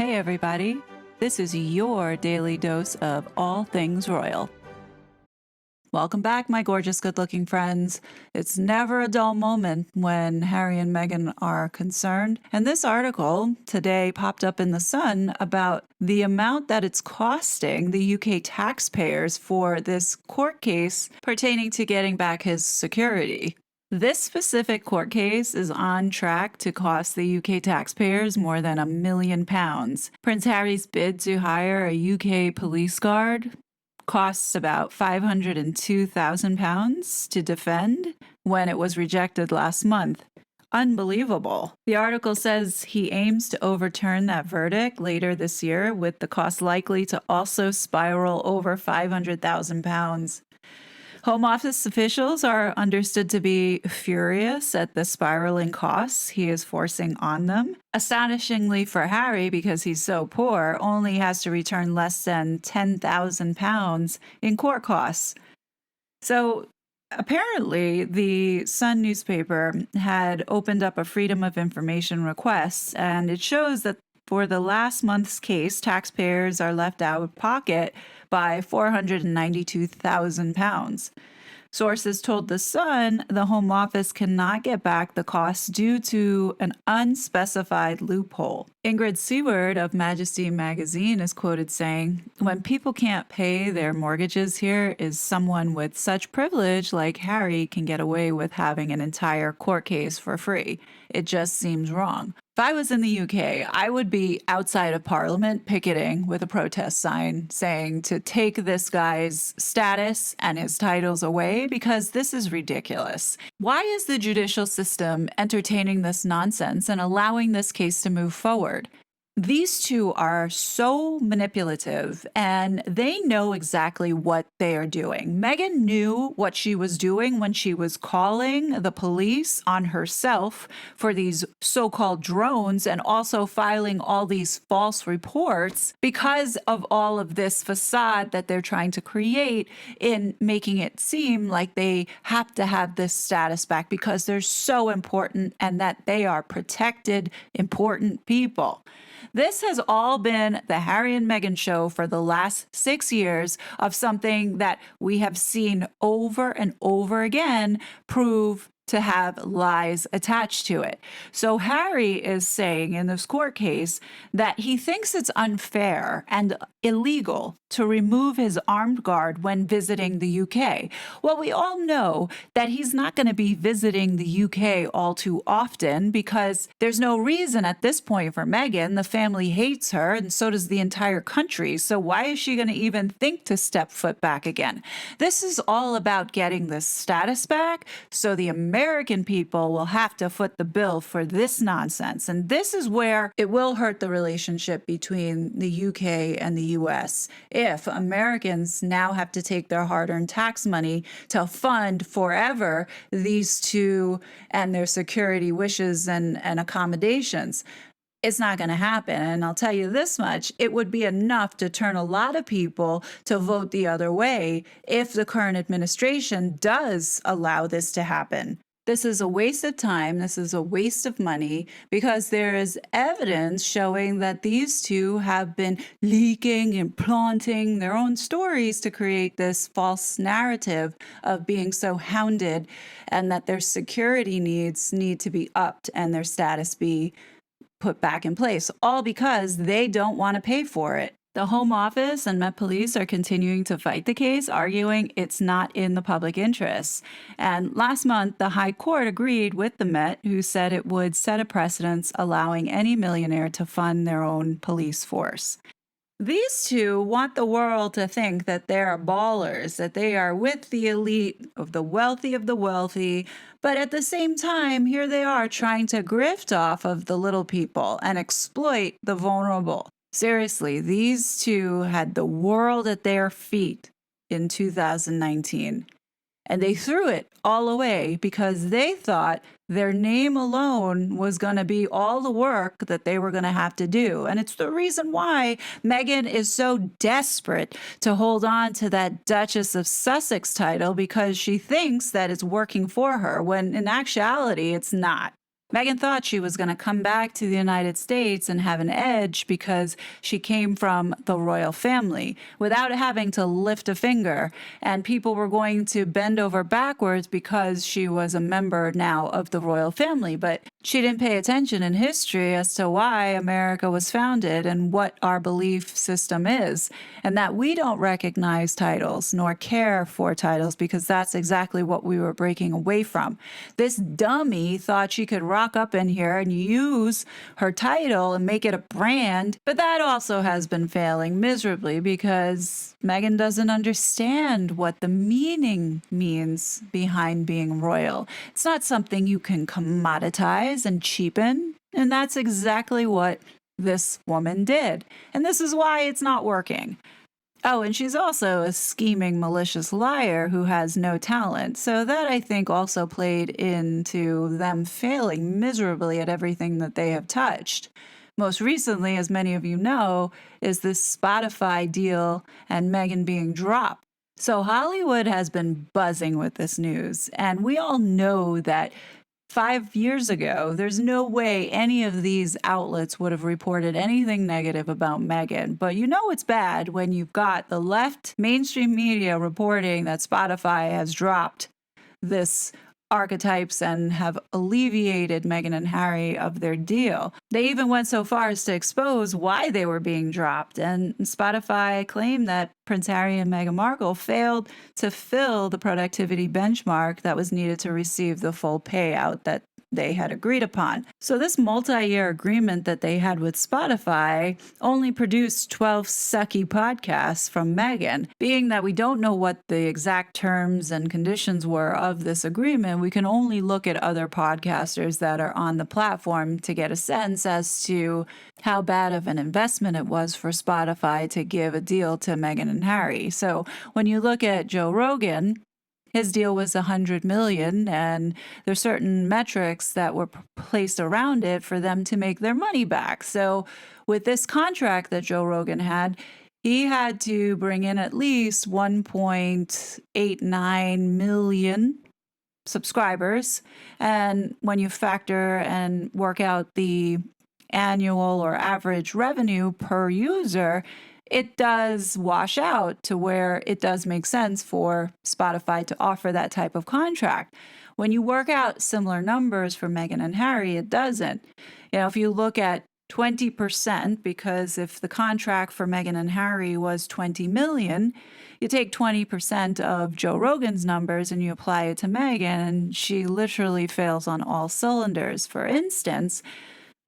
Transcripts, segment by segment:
Hey everybody, this is your daily dose of all things royal. Welcome back, my gorgeous good-looking friends. It's never a dull moment when Harry and Meghan are concerned, and this article today popped up in The Sun about the amount that it's costing the UK taxpayers for this court case pertaining to getting back his security. This specific court case is on track to cost the UK taxpayers more than £1 million. Prince Harry's bid to hire a UK police guard costs about £502,000 to defend when it was rejected last month. Unbelievable. The article says he aims to overturn that verdict later this year, with the cost likely to also spiral over £500,000. Home Office officials are understood to be furious at the spiraling costs he is forcing on them. Astonishingly for Harry, because he's so poor, only has to return less than £10,000 in court costs. So apparently, the Sun newspaper had opened up a Freedom of Information request, and it shows that for the last month's case, taxpayers are left out of pocket by £492,000. Sources told The Sun the Home Office cannot get back the costs due to an unspecified loophole. Ingrid Seward of Majesty magazine is quoted saying, "When people can't pay their mortgages here, is someone with such privilege like Harry can get away with having an entire court case for free. It just seems wrong." If I was in the UK, I would be outside of Parliament picketing with a protest sign saying to take this guy's status and his titles away, because this is ridiculous. Why is the judicial system entertaining this nonsense and allowing this case to move forward? These two are so manipulative, and they know exactly what they are doing. Meghan knew what she was doing when she was calling the police on herself for these so-called drones and also filing all these false reports because of all of this facade that they're trying to create in making it seem like they have to have this status back because they're so important and that they are protected, important people. This has all been the Harry and Meghan show for the last 6 years of something that we have seen over and over again prove to have lies attached to it. So Harry is saying in this court case that he thinks it's unfair and illegal to remove his armed guard when visiting the UK. Well, we all know that he's not going to be visiting the UK all too often because there's no reason at this point for Meghan. The family hates her, and so does the entire country. So why is she going to even think to step foot back again? This is all about getting the status back, so the American people will have to foot the bill for this nonsense. And this is where it will hurt the relationship between the UK and the US if Americans now have to take their hard-earned tax money to fund forever these two and their security wishes and accommodations. It's not going to happen. And I'll tell you this much, it would be enough to turn a lot of people to vote the other way if the current administration does allow this to happen. This is a waste of time. This is a waste of money because there is evidence showing that these two have been leaking and planting their own stories to create this false narrative of being so hounded and that their security needs need to be upped and their status be put back in place, all because they don't want to pay for it. The Home Office and Met Police are continuing to fight the case, arguing it's not in the public interest. And last month, the High Court agreed with the Met, who said it would set a precedent allowing any millionaire to fund their own police force. These two want the world to think that they are ballers, that they are with the elite of the wealthy, but at the same time, here they are trying to grift off of the little people and exploit the vulnerable. Seriously, these two had the world at their feet in 2019, and they threw it all away because they thought their name alone was going to be all the work that they were going to have to do. And it's the reason why Meghan is so desperate to hold on to that Duchess of Sussex title, because she thinks that it's working for her, when in actuality, it's not. Meghan thought she was going to come back to the United States and have an edge because she came from the royal family without having to lift a finger. And people were going to bend over backwards because she was a member now of the royal family. But she didn't pay attention in history as to why America was founded and what our belief system is, and that we don't recognize titles nor care for titles because that's exactly what we were breaking away from. This dummy thought she could rock up in here and use her title and make it a brand, but that also has been failing miserably because Meghan doesn't understand what the meaning means behind being royal. It's not something you can commoditize and cheapen, and that's exactly what this woman did. And this is why it's not working. Oh, and she's also a scheming, malicious liar who has no talent. So that, I think, also played into them failing miserably at everything that they have touched. Most recently, as many of you know, is this Spotify deal and Meghan being dropped. So Hollywood has been buzzing with this news, and we all know that 5 years ago, there's no way any of these outlets would have reported anything negative about Meghan. But you know it's bad when you've got the left mainstream media reporting that Spotify has dropped this archetypes and have alleviated Meghan and Harry of their deal. They even went so far as to expose why they were being dropped. And Spotify claimed that Prince Harry and Meghan Markle failed to fill the productivity benchmark that was needed to receive the full payout that they had agreed upon. So this multi-year agreement that they had with Spotify only produced 12 sucky podcasts from Meghan. Being that we don't know what the exact terms and conditions were of this agreement, we can only look at other podcasters that are on the platform to get a sense as to how bad of an investment it was for Spotify to give a deal to Meghan and Harry. So when you look at Joe Rogan, his deal was $100 million, and there's certain metrics that were placed around it for them to make their money back. So with this contract that Joe Rogan had, he had to bring in at least 1.89 million subscribers. And when you factor and work out the annual or average revenue per user, it does wash out to where it does make sense for Spotify to offer that type of contract. When you work out similar numbers for Meghan and Harry, it doesn't. If you look at 20%, because if the contract for Meghan and Harry was 20 million, you take 20% of Joe Rogan's numbers and you apply it to Meghan, and she literally fails on all cylinders. For instance,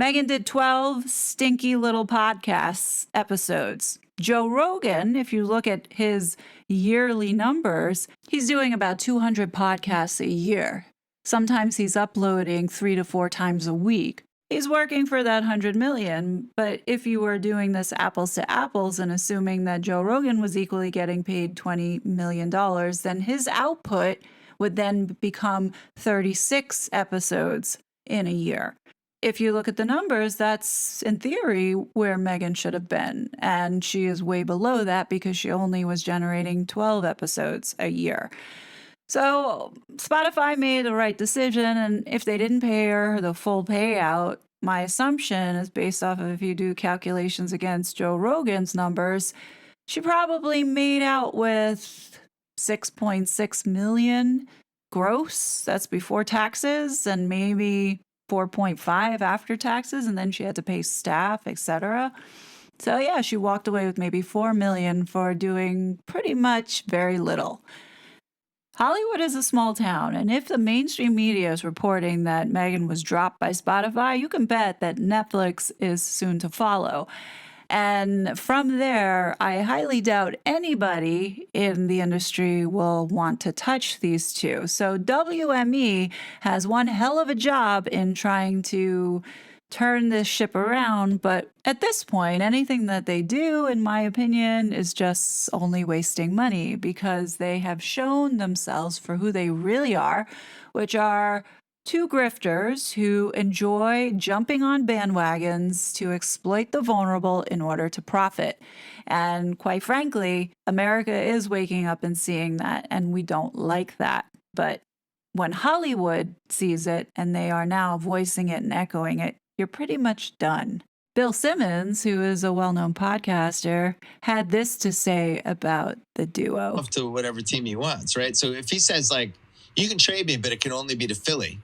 Meghan did 12 stinky little podcasts episodes. Joe Rogan, if you look at his yearly numbers, he's doing about 200 podcasts a year. Sometimes he's uploading 3 to 4 times a week. He's working for that 100 million, but if you were doing this apples to apples and assuming that Joe Rogan was equally getting paid $20 million, then his output would then become 36 episodes in a year. If you look at the numbers, that's in theory where Meghan should have been. And she is way below that because she only was generating 12 episodes a year. So Spotify made the right decision. And if they didn't pay her the full payout, my assumption is based off of if you do calculations against Joe Rogan's numbers, she probably made out with 6.6 million gross. That's before taxes, and maybe 4.5 after taxes, and then she had to pay staff, etc. So yeah, she walked away with maybe 4 million for doing pretty much very little. Hollywood is a small town, and if the mainstream media is reporting that Meghan was dropped by Spotify, you can bet that Netflix is soon to follow. And from there, I highly doubt anybody in the industry will want to touch these two. So WME has one hell of a job in trying to turn this ship around. But at this point, anything that they do, in my opinion, is just only wasting money because they have shown themselves for who they really are, which are two grifters who enjoy jumping on bandwagons to exploit the vulnerable in order to profit. And quite frankly, America is waking up and seeing that, and we don't like that. But when Hollywood sees it and they are now voicing it and echoing it, you're pretty much done. Bill Simmons, who is a well-known podcaster, had this to say about the duo. Up to whatever team he wants, right? So if he says, like, you can trade me, but it can only be to Philly,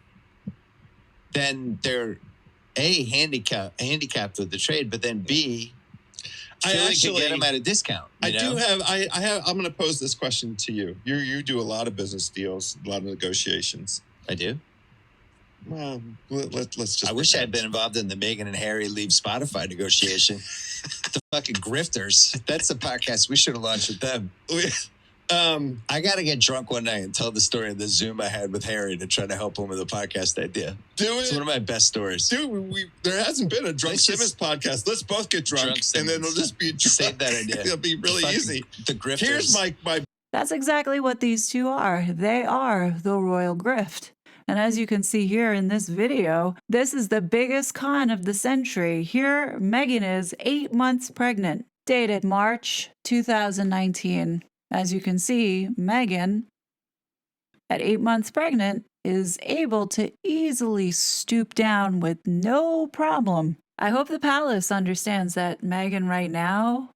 then they're A, handicapped with the trade, but then B, Philly can get him at a discount. I'm going to pose this question to you. You do a lot of business deals, a lot of negotiations. I do. Well, let's just. I wish I had been involved in the Meghan and Harry leave Spotify negotiation. The fucking grifters. That's the podcast we should have launched with them. I got to get drunk one night and tell the story of the Zoom I had with Harry to try to help him with a podcast idea. It's one of my best stories. Dude, there hasn't been a Drunk Simmons podcast. Let's both get drunk and then it'll just be drunk. Save that idea. It'll be really easy. The grifters. Here's my. That's exactly what these two are. They are the royal grift. And as you can see here in this video, this is the biggest con of the century. Here, Meghan is 8 months pregnant, dated March 2019. As you can see, Meghan, at 8 months pregnant, is able to easily stoop down with no problem. I hope the palace understands that Meghan right now,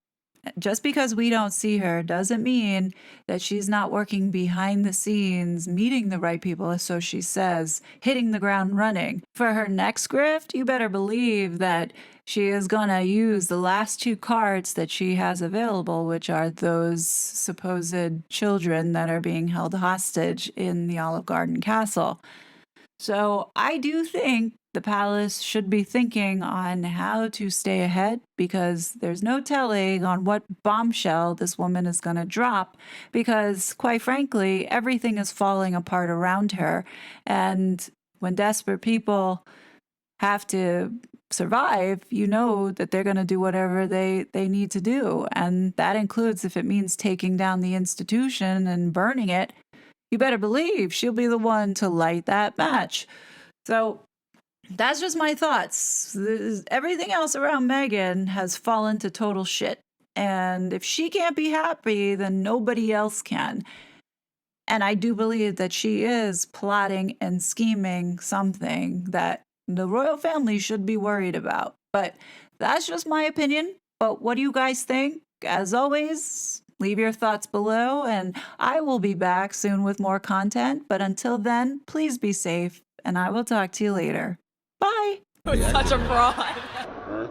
just because we don't see her doesn't mean that she's not working behind the scenes, meeting the right people, so she says, hitting the ground running. For her next grift, you better believe that she is going to use the last two cards that she has available, which are those supposed children that are being held hostage in the Olive Garden castle. So I do think the palace should be thinking on how to stay ahead, because there's no telling on what bombshell this woman is going to drop, because quite frankly, everything is falling apart around her. And when desperate people have to survive, you know that they're going to do whatever they need to do. And that includes if it means taking down the institution and burning it. You better believe she'll be the one to light that match. So that's just my thoughts. Everything else around Meghan has fallen to total shit. And if she can't be happy, then nobody else can. And I do believe that she is plotting and scheming something that the royal family should be worried about. But that's just my opinion. But what do you guys think? As always, leave your thoughts below, and I will be back soon with more content. But until then, please be safe, and I will talk to you later. Bye. Such a fraud.